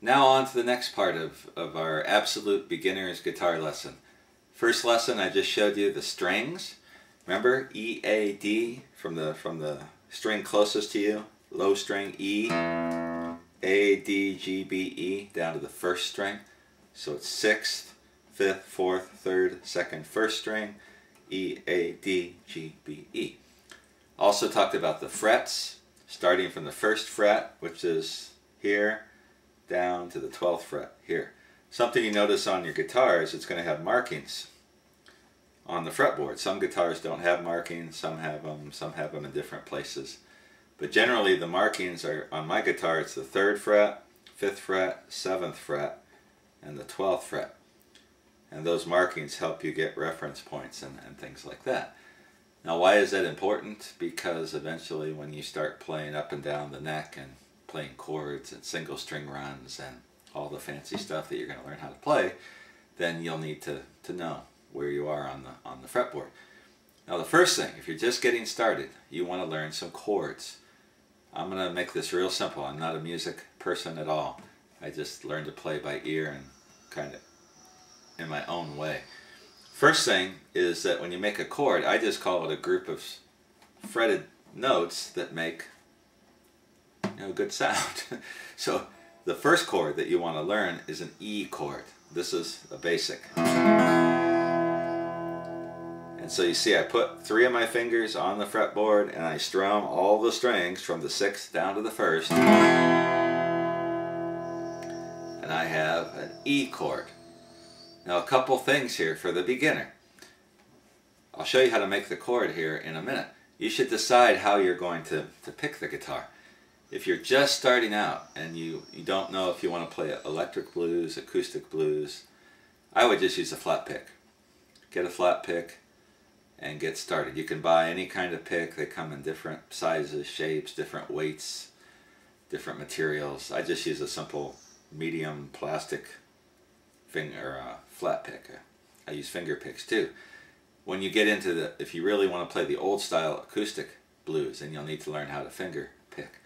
Now on to the next part of our absolute beginner's guitar lesson. First lesson I just showed you the strings. Remember E, A, D from the string closest to you, low string E, A, D, G, B, E down to the first string. So it's 6th, 5th, 4th, 3rd, 2nd, 1st string, E, A, D, G, B, E. Also talked about the frets, starting from the 1st fret, which is here, down to the 12th fret here. Something you notice on your guitar is it's going to have markings on the fretboard. Some guitars don't have markings, some have them in different places. But generally the markings are, on my guitar, it's the 3rd fret, 5th fret, 7th fret, and the 12th fret. And those markings help you get reference points and things like that. Now why is that important? Because eventually when you start playing up and down the neck and playing chords and single string runs and all the fancy stuff that you're going to learn how to play, then you'll need to know where you are on the fretboard. Now the first thing, if you're just getting started, you want to learn some chords. I'm going to make this real simple. I'm not a music person at all. I just learned to play by ear and kind of in my own way. First thing is that when you make a chord, I just call it a group of fretted notes that make good sound. So the first chord that you want to learn is an E chord. This is a basic. And so you see I put 3 of my fingers on the fretboard and I strum all the strings from the 6th down to the 1st. And I have an E chord. Now a couple things here for the beginner. I'll show you how to make the chord here in a minute. You should decide how you're going to pick the guitar. If you're just starting out and you don't know if you want to play electric blues, acoustic blues, I would just use a flat pick. Get a flat pick and get started. You can buy any kind of pick. They come in different sizes, shapes, different weights, different materials. I just use a simple medium plastic flat pick. I use finger picks too. When you get into if you really want to play the old style acoustic blues, then you'll need to learn how to finger pick.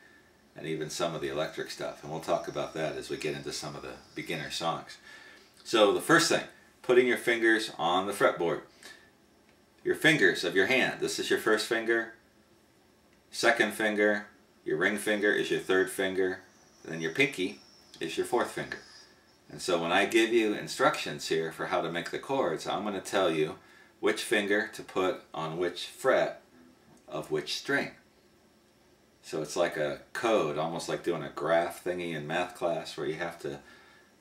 And even some of the electric stuff. And we'll talk about that as we get into some of the beginner songs. So the first thing, putting your fingers on the fretboard. Your fingers of your hand. This is your first finger, second finger, your ring finger is your 3rd finger, and then your pinky is your 4th finger. And so when I give you instructions here for how to make the chords, I'm going to tell you which finger to put on which fret of which string. So it's like a code, almost like doing a graph thingy in math class where you have to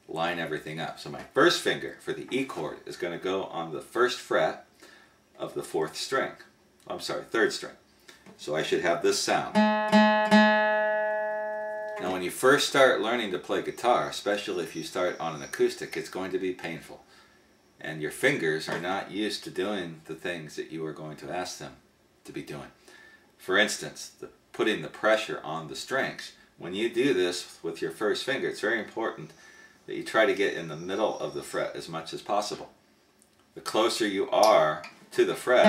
line everything up. So my first finger for the E chord is going to go on the 1st fret of the 4th string. I'm sorry, 3rd string. So I should have this sound. Now when you first start learning to play guitar, especially if you start on an acoustic, it's going to be painful. And your fingers are not used to doing the things that you are going to ask them to be doing. For instance, putting the pressure on the strings. When you do this with your first finger, it's very important that you try to get in the middle of the fret as much as possible. The closer you are to the fret,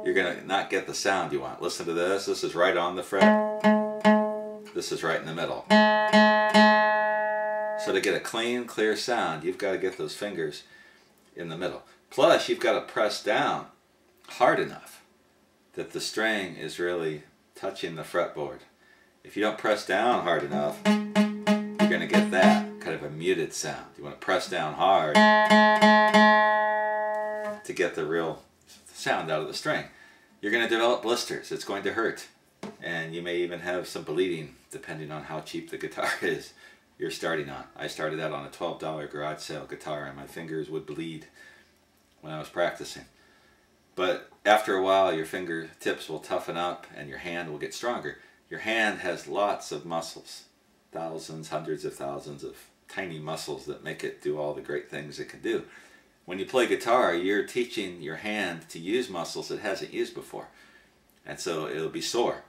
you're going to not get the sound you want. Listen to this. This is right on the fret. This is right in the middle. So to get a clean, clear sound, you've got to get those fingers in the middle. Plus, you've got to press down hard enough that the string is really touching the fretboard. If you don't press down hard enough, you're going to get that kind of a muted sound. You want to press down hard to get the real sound out of the string. You're going to develop blisters. It's going to hurt. And you may even have some bleeding depending on how cheap the guitar is you're starting on. I started out on a $12 garage sale guitar and my fingers would bleed when I was practicing. But after a while your fingertips will toughen up and your hand will get stronger. Your hand has lots of muscles, thousands, hundreds of thousands of tiny muscles that make it do all the great things it can do. When you play guitar, you're teaching your hand to use muscles it hasn't used before. And so it'll be sore.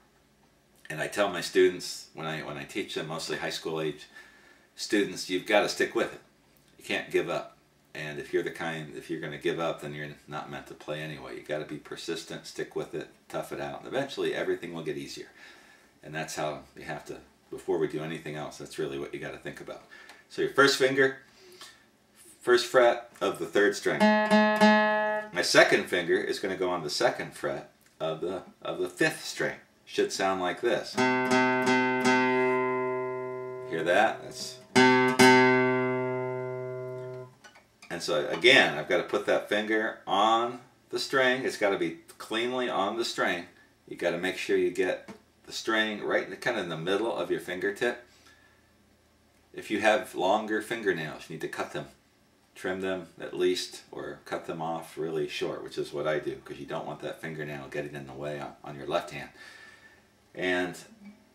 And I tell my students, when I teach them, mostly high school age students, you've got to stick with it. You can't give up. And if you're going to give up, then you're not meant to play anyway. You've got to be persistent, stick with it, tough it out, and eventually everything will get easier. And that's how you have to before we do anything else. That's really what you got to think about. So your first finger, first fret of the 3rd string. My second finger is going to go on the 2nd fret of the 5th string. Should sound like this. Hear that? That's... And so again, I've got to put that finger on the string. It's got to be cleanly on the string. You got to make sure you get the string right in the, kind of in the middle of your fingertip. If you have longer fingernails, you need to cut them. Trim them at least, or cut them off really short, which is what I do, because you don't want that fingernail getting in the way on your left hand. And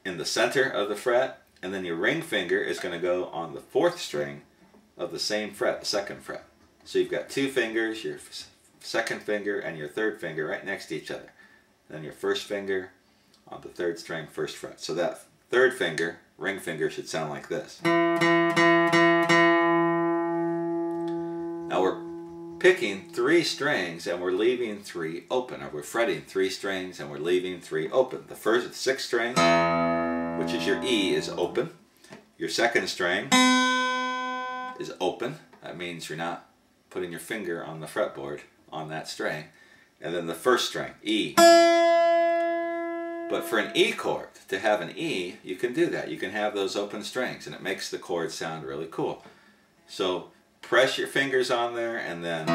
in the center of the fret, and then your ring finger is going to go on the 4th string of the same fret, the 2nd fret. So you've got 2 fingers, your 2nd finger and your 3rd finger right next to each other. Then your 1st finger on the 3rd string, 1st fret. So that 3rd finger, ring finger, should sound like this. Now we're picking 3 strings and we're leaving 3 open, or we're fretting 3 strings and we're leaving 3 open. The 6th string, which is your E, is open. Your 2nd string is open. That means you're not putting your finger on the fretboard on that string. And then the 1st string, E. But for an E chord, to have an E, you can do that. You can have those open strings and it makes the chord sound really cool. So press your fingers on there and then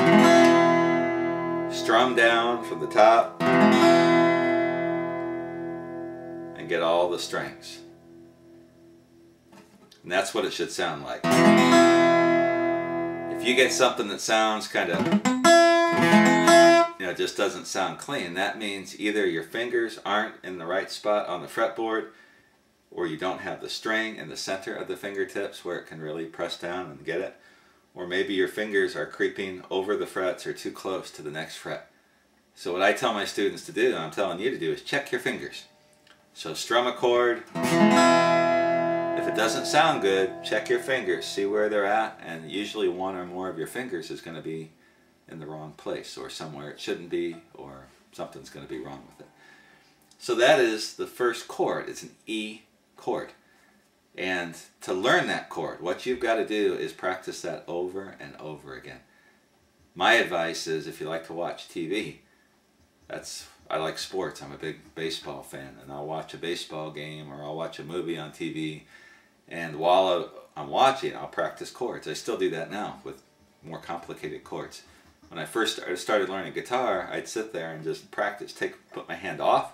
strum down from the top and get all the strings. And that's what it should sound like. If you get something that sounds kind of, just doesn't sound clean, that means either your fingers aren't in the right spot on the fretboard, or you don't have the string in the center of the fingertips where it can really press down and get it, or maybe your fingers are creeping over the frets or too close to the next fret. So what I tell my students to do, and I'm telling you to do, is check your fingers. So strum a chord. If it doesn't sound good, check your fingers, see where they're at, and usually one or more of your fingers is going to be in the wrong place, or somewhere it shouldn't be, or something's going to be wrong with it. So that is the first chord. It's an E chord. And to learn that chord, what you've got to do is practice that over and over again. My advice is, if you like to watch TV, I like sports. I'm a big baseball fan, and I'll watch a baseball game or I'll watch a movie on TV, and while I'm watching, I'll practice chords. I still do that now with more complicated chords. When I first started learning guitar, I'd sit there and just practice, put my hand off,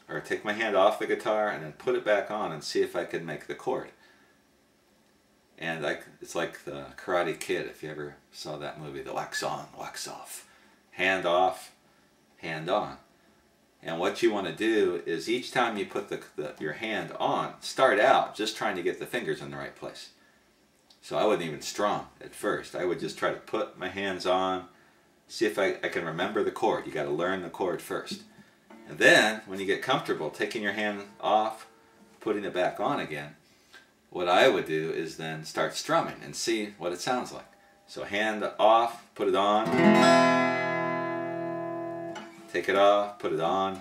or take my hand off the guitar and then put it back on and see if I could make the chord. And it's like the Karate Kid, if you ever saw that movie, the wax on, wax off, hand off, hand on. And what you want to do is each time you put your hand on, start out just trying to get the fingers in the right place. So I wouldn't even strum at first. I would just try to put my hands on, see if I can remember the chord. You got to learn the chord first. And then, when you get comfortable taking your hand off, putting it back on again, what I would do is then start strumming and see what it sounds like. So hand off, put it on, take it off, put it on,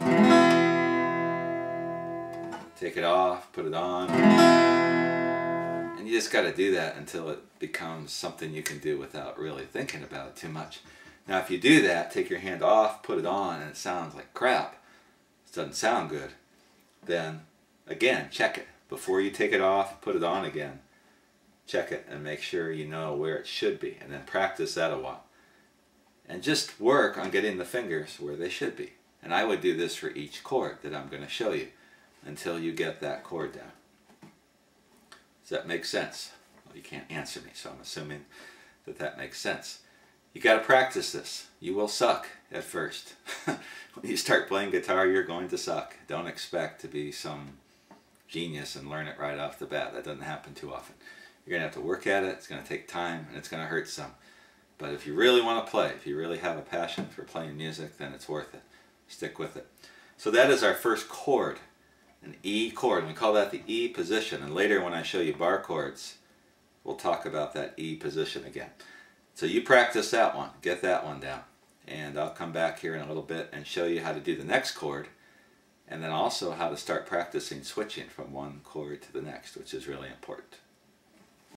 take it off, put it on. And you just got to do that until it becomes something you can do without really thinking about it too much. Now if you do that, take your hand off, put it on, and it sounds like crap, it doesn't sound good, then again, check it. Before you take it off, put it on again, check it and make sure you know where it should be, and then practice that a while. And just work on getting the fingers where they should be. And I would do this for each chord that I'm going to show you until you get that chord down. Does that make sense? Well, you can't answer me, so I'm assuming that that makes sense. You got to practice this. You will suck at first. When you start playing guitar, you're going to suck. Don't expect to be some genius and learn it right off the bat. That doesn't happen too often. You're going to have to work at it. It's going to take time, and it's going to hurt some. But if you really want to play, if you really have a passion for playing music, then it's worth it. Stick with it. So that is our first chord, an E chord. We call that the E position. And later when I show you bar chords, we'll talk about that E position again. So you practice that one. Get that one down. And I'll come back here in a little bit and show you how to do the next chord. and then also how to start practicing switching from one chord to the next, which is really important.